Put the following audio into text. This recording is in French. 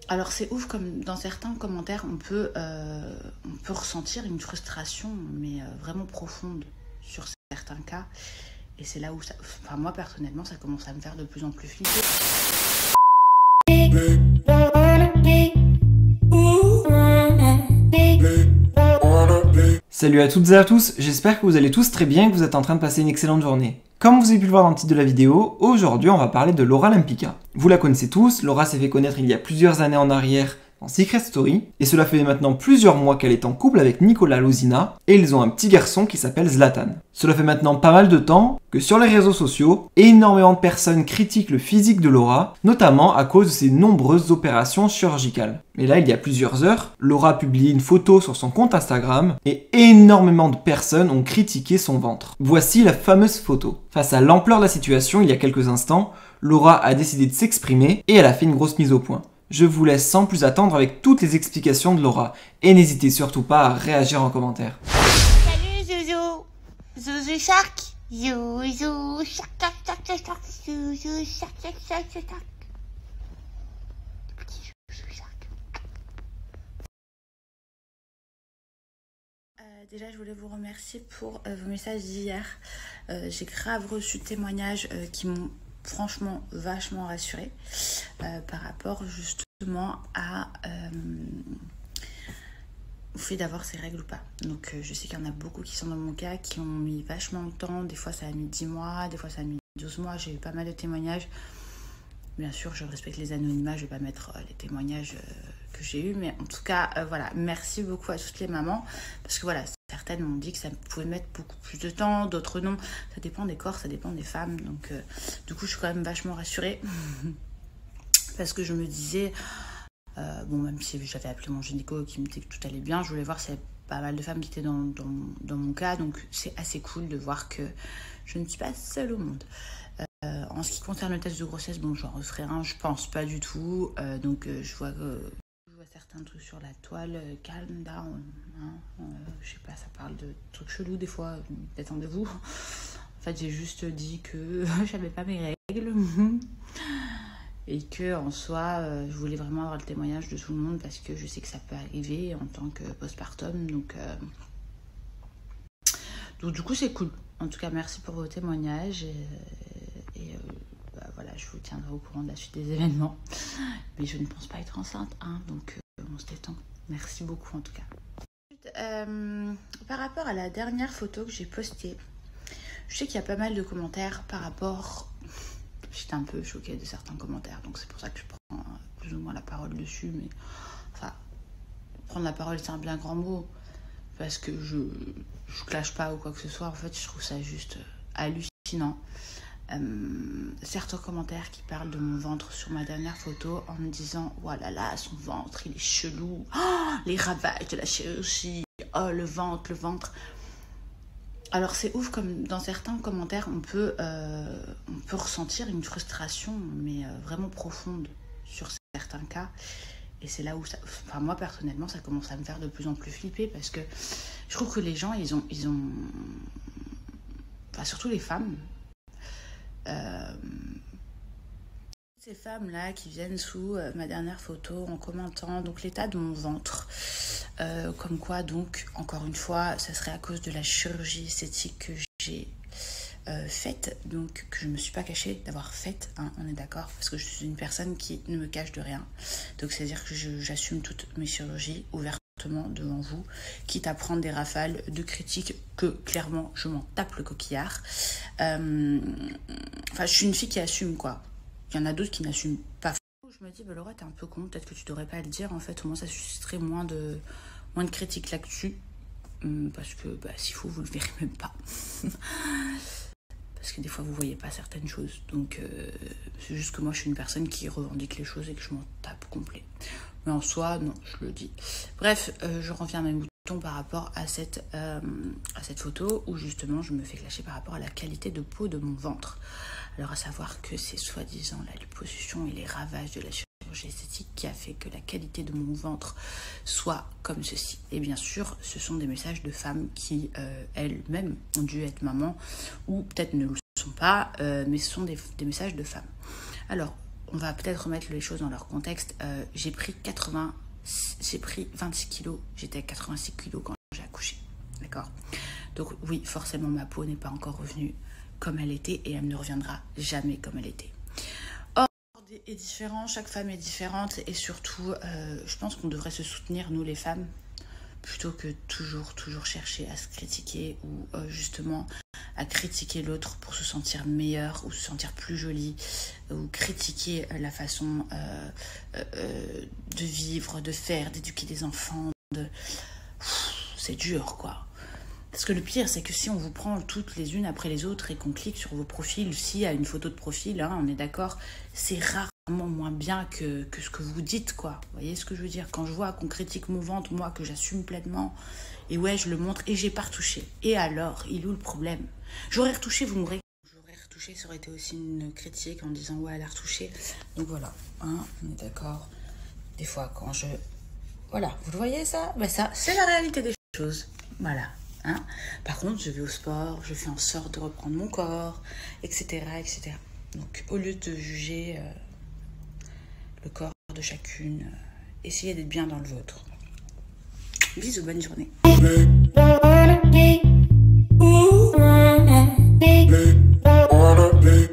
Alors c'est ouf comme dans certains commentaires on peut ressentir une frustration mais vraiment profonde sur certains cas. Et c'est là où ça, enfin moi personnellement ça commence à me faire de plus en plus flipper. Salut à toutes et à tous, j'espère que vous allez tous très bien et que vous êtes en train de passer une excellente journée. Comme vous avez pu le voir dans le titre de la vidéo, aujourd'hui on va parler de Laura Lempicka. Vous la connaissez tous, Laura s'est fait connaître il y a plusieurs années en arrière dans Secret Story, et cela fait maintenant plusieurs mois qu'elle est en couple avec Nicolas Lozina, et ils ont un petit garçon qui s'appelle Zlatan. Cela fait maintenant pas mal de temps que sur les réseaux sociaux, énormément de personnes critiquent le physique de Laura, notamment à cause de ses nombreuses opérations chirurgicales. Mais là, il y a plusieurs heures, Laura a publié une photo sur son compte Instagram, et énormément de personnes ont critiqué son ventre. Voici la fameuse photo. Face à l'ampleur de la situation, il y a quelques instants, Laura a décidé de s'exprimer, et elle a fait une grosse mise au point. Je vous laisse sans plus attendre avec toutes les explications de Laura. Et n'hésitez surtout pas à réagir en commentaire. Salut Zouzou, Zouzou Shark, Zouzou Shark, Zouzou Shark, petit Zouzou Shark. Déjà je voulais vous remercier pour vos messages d'hier. J'ai grave reçu de témoignages qui m'ont franchement vachement rassurée par rapport justement à au fait d'avoir ces règles ou pas. Donc je sais qu'il y en a beaucoup qui sont dans mon cas, qui ont mis vachement de temps. Des fois ça a mis 10 mois, des fois ça a mis 12 mois. J'ai eu pas mal de témoignages. Bien sûr je respecte les anonymat, je vais pas mettre les témoignages que j'ai eu, mais en tout cas voilà, merci beaucoup à toutes les mamans, parce que voilà, certaines m'ont dit que ça pouvait mettre beaucoup plus de temps, d'autres non, ça dépend des corps, ça dépend des femmes, donc du coup je suis quand même vachement rassurée parce que je me disais bon, même si j'avais appelé mon gynéco qui me disait que tout allait bien, je voulais voir s'il y avait pas mal de femmes qui étaient dans mon cas, donc c'est assez cool de voir que je ne suis pas seule au monde. En ce qui concerne le test de grossesse, bon, j'en referai un, je pense pas du tout. Donc, je vois certains trucs sur la toile, calm down. Hein, je sais pas, ça parle de trucs chelous des fois. Détendez-vous. En fait, j'ai juste dit que j'avais pas mes règles et que en soi, je voulais vraiment avoir le témoignage de tout le monde parce que je sais que ça peut arriver en tant que postpartum. Donc du coup, c'est cool. En tout cas, merci pour vos témoignages. Voilà, je vous tiendrai au courant de la suite des événements. Mais je ne pense pas être enceinte, hein, donc on se détend. Merci beaucoup en tout cas. Par rapport à la dernière photo que j'ai postée, je sais qu'il y a pas mal de commentaires par rapport... J'étais un peu choquée de certains commentaires, donc c'est pour ça que je prends plus ou moins la parole dessus. Mais enfin, prendre la parole c'est un bien grand mot, parce que je clash pas ou quoi que ce soit. En fait, je trouve ça juste hallucinant. Certains commentaires qui parlent de mon ventre sur ma dernière photo en me disant oh là là, son ventre il est chelou, oh, les ravages de la chirurgie, oh le ventre. Alors c'est ouf comme dans certains commentaires on peut ressentir une frustration mais vraiment profonde sur certains cas. Et c'est là où ça, enfin moi personnellement ça commence à me faire de plus en plus flipper, parce que je trouve que les gens ils ont enfin surtout les femmes, ces femmes-là qui viennent sous ma dernière photo en commentant donc l'état de mon ventre, comme quoi donc encore une fois ça serait à cause de la chirurgie esthétique que j'ai faite, donc que je me suis pas cachée d'avoir faite, hein, on est d'accord, parce que je suis une personne qui ne me cache de rien, donc c'est à dire que j'assume toutes mes chirurgies ouvertement devant vous, quitte à prendre des rafales de critiques que clairement je m'en tape le coquillard. Enfin, je suis une fille qui assume, quoi. Il y en a d'autres qui n'assument pas. Je me dis, bah Laura, t'es un peu con, peut-être que tu devrais pas le dire, en fait, au moins ça susciterait moins de critiques là-dessus, parce que bah, s'il faut, vous le verrez même pas. Parce que des fois, vous voyez pas certaines choses, donc c'est juste que moi, je suis une personne qui revendique les choses et que je m'en tape complet. Mais en soi, non, je le dis. Bref, je reviens à mes moutons par rapport à cette photo où justement je me fais clasher par rapport à la qualité de peau de mon ventre. Alors à savoir que c'est soi-disant la liposuction et les ravages de la chirurgie esthétique qui a fait que la qualité de mon ventre soit comme ceci. Et bien sûr, ce sont des messages de femmes qui elles-mêmes ont dû être mamans ou peut-être ne le sont pas, mais ce sont des messages de femmes. Alors, on va peut-être remettre les choses dans leur contexte. J'ai pris 26 kilos, j'étais à 86 kilos quand j'ai accouché, d'accord? Donc oui, forcément ma peau n'est pas encore revenue comme elle était et elle ne reviendra jamais comme elle était. Or, est différent, chaque femme est différente et surtout, je pense qu'on devrait se soutenir, nous les femmes, plutôt que toujours chercher à se critiquer ou justement à critiquer l'autre pour se sentir meilleure ou se sentir plus jolie ou critiquer la façon de vivre, de faire, d'éduquer des enfants. C'est dur, quoi. Parce que le pire, c'est que si on vous prend toutes les unes après les autres et qu'on clique sur vos profils, s'il y a une photo de profil, hein, on est d'accord, c'est rarement moins bien que ce que vous dites, quoi. Vous voyez ce que je veux dire? Quand je vois qu'on critique mon ventre, moi, que j'assume pleinement, et ouais, je le montre, et j'ai pas retouché. Et alors, il est où le problème? J'aurais retouché, vous m'aurez... J'aurais retouché, ça aurait été aussi une critique en disant, ouais, elle a retouché. Donc voilà, hein, on est d'accord. Des fois, quand je... Voilà, vous le voyez, ça? Ben ça, c'est la réalité des choses. Voilà. Hein. Par contre, je vais au sport, je fais en sorte de reprendre mon corps, etc. etc. Donc, au lieu de juger le corps de chacune, essayez d'être bien dans le vôtre. Bisous, bonne journée. Wanna be